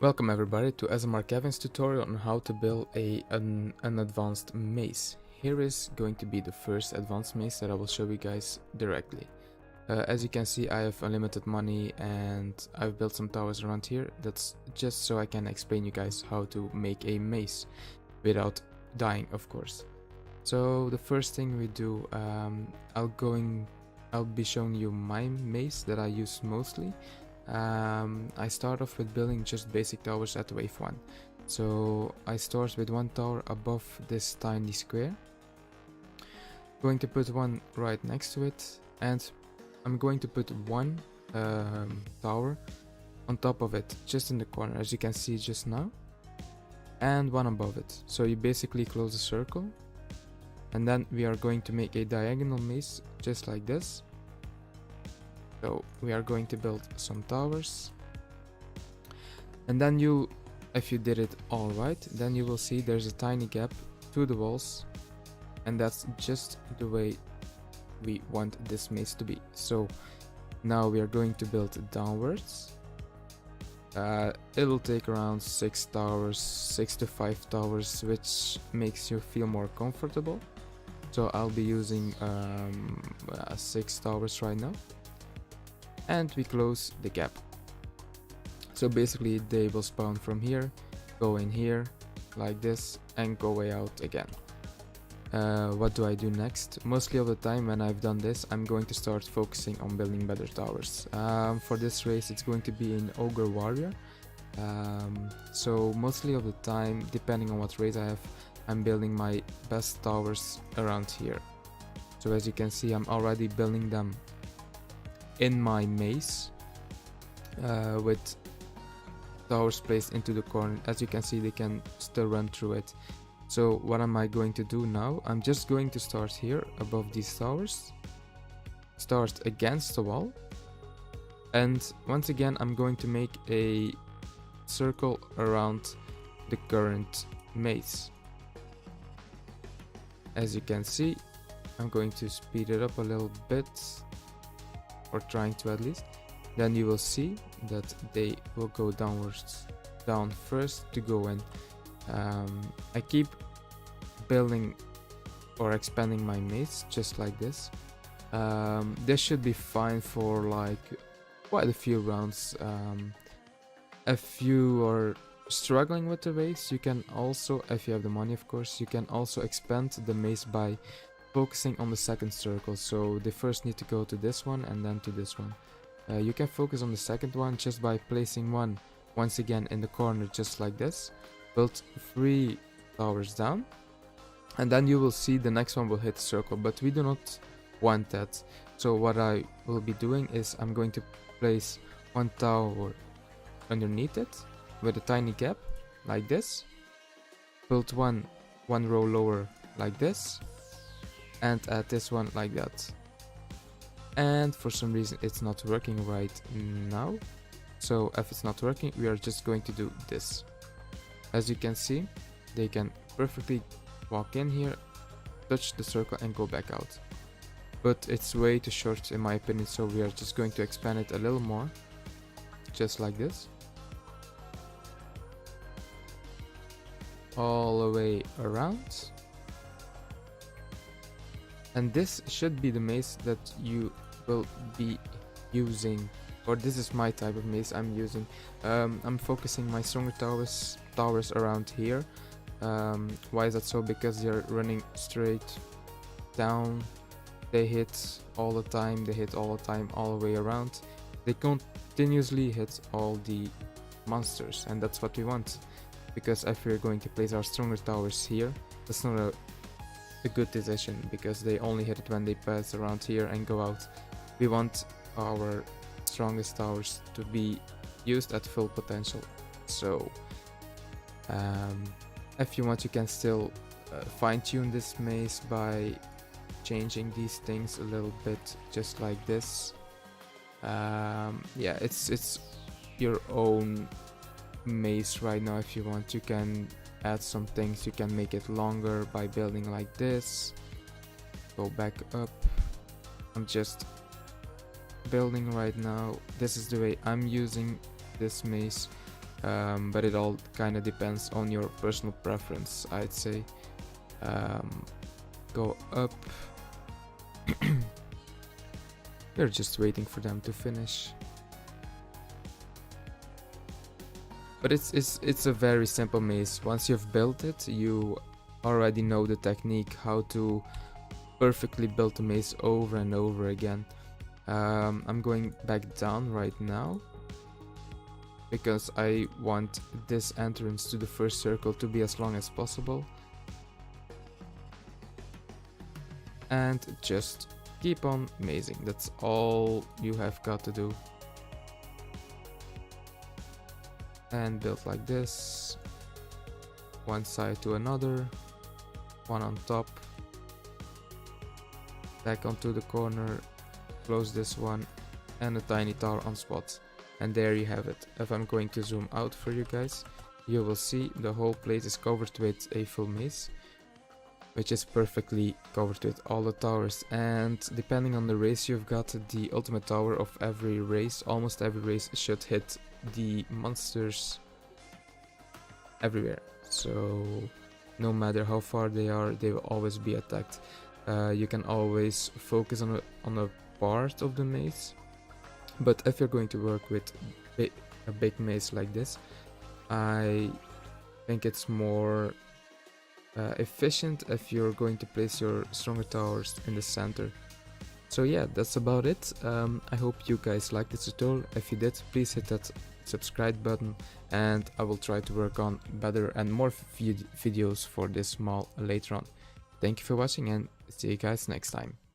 Welcome everybody to SMR Kevin's tutorial on how to build an advanced maze. Here is going to be the first advanced maze that I will show you guys directly. As you can see, I have unlimited money and I've built some towers around here. That's just so I can explain you guys how to make a maze without dying, of course. So the first thing we do, I'll be showing you my maze that I use mostly. I start off with building just basic towers at wave 1. So I start with one tower above this tiny square. Going to put one right next to it, and I'm going to put one tower on top of it, just in the corner, as you can see just now, and one above it. So you basically close the circle, and then we are going to make a diagonal maze just like this. So we are going to build some towers, and then if you did it all right, then you will see there's a tiny gap to the walls, and that's just the way we want this maze to be. So now we are going to build downwards. It will take around 6 to 5 towers, which makes you feel more comfortable. So I'll be using 6 towers right now. And we close the gap. So basically they will spawn from here, go in here like this, and go way out again. What do I do next? Mostly of the time when I've done this, I'm going to start focusing on building better towers. For this race it's going to be an ogre warrior. So mostly of the time, depending on what race I have, I'm building my best towers around here. So as you can see, I'm already building them in my maze with towers placed into the corner. As you can see, they can still run through it. So what am I going to do now? I'm just going to start here above these towers, start against the wall, and once again I'm going to make a circle around the current maze. As you can see, I'm going to speed it up a little bit, or trying to at least. Then you will see that they will go down first to go in. I keep building or expanding my maze just like this. This should be fine for like quite a few rounds. If you are struggling with the race, you can also, if you have the money of course, you can also expand the maze by focusing on the second circle. So they first need to go to this one and then to this one. You can focus on the second one just by placing one once again in the corner just like this. Build 3 towers down, and then you will see the next one will hit the circle, but we do not want that. So what I will be doing is I'm going to place one tower underneath it with a tiny gap like this. Build one row lower like this, and add this one like that. And for some reason it's not working right now, so if it's not working, we are just going to do this. As you can see, they can perfectly walk in here, touch the circle, and go back out, but it's way too short in my opinion, so we are just going to expand it a little more, just like this, all the way around. And this should be the maze that you will be using, or this is my type of maze I'm using. I'm focusing my stronger towers around here. Why is that so? Because they're running straight down, they hit all the time, all the way around. They continuously hit all the monsters, and that's what we want. Because if we're going to place our stronger towers here, that's not a good decision, because they only hit it when they pass around here and go out. We want our strongest towers to be used at full potential. So if you want, you can still fine-tune this maze by changing these things a little bit, just like this. Yeah, it's your own maze right now. If you want, you can add some things. You can make it longer by building like this. Go back up. I'm just building right now. This is the way I'm using this maze. but it all kind of depends on your personal preference, I'd say. Go up. We're just waiting for them to finish. But it's a very simple maze. Once you've built it, you already know the technique, how to perfectly build a maze over and over again. I'm going back down right now because I want this entrance to the first circle to be as long as possible. And just keep on mazing. That's all you have got to do. And build like this. One side to another. One on top. Back onto the corner. Close this one. And a tiny tower on spot. And there you have it. If I'm going to zoom out for you guys, you will see the whole place is covered with a full maze, which is perfectly covered with all the towers. And depending on the race you've got, the ultimate tower of every race, almost every race, should hit the monsters everywhere. So no matter how far they are, they will always be attacked. You can always focus on a part of the maze, but if you're going to work with a big maze like this, I think it's more efficient if you're going to place your stronger towers in the center. So yeah, that's about it. I hope you guys liked this tutorial. If you did, please hit that subscribe button, and I will try to work on better and more videos for this mall later on. Thank you for watching, and see you guys next time.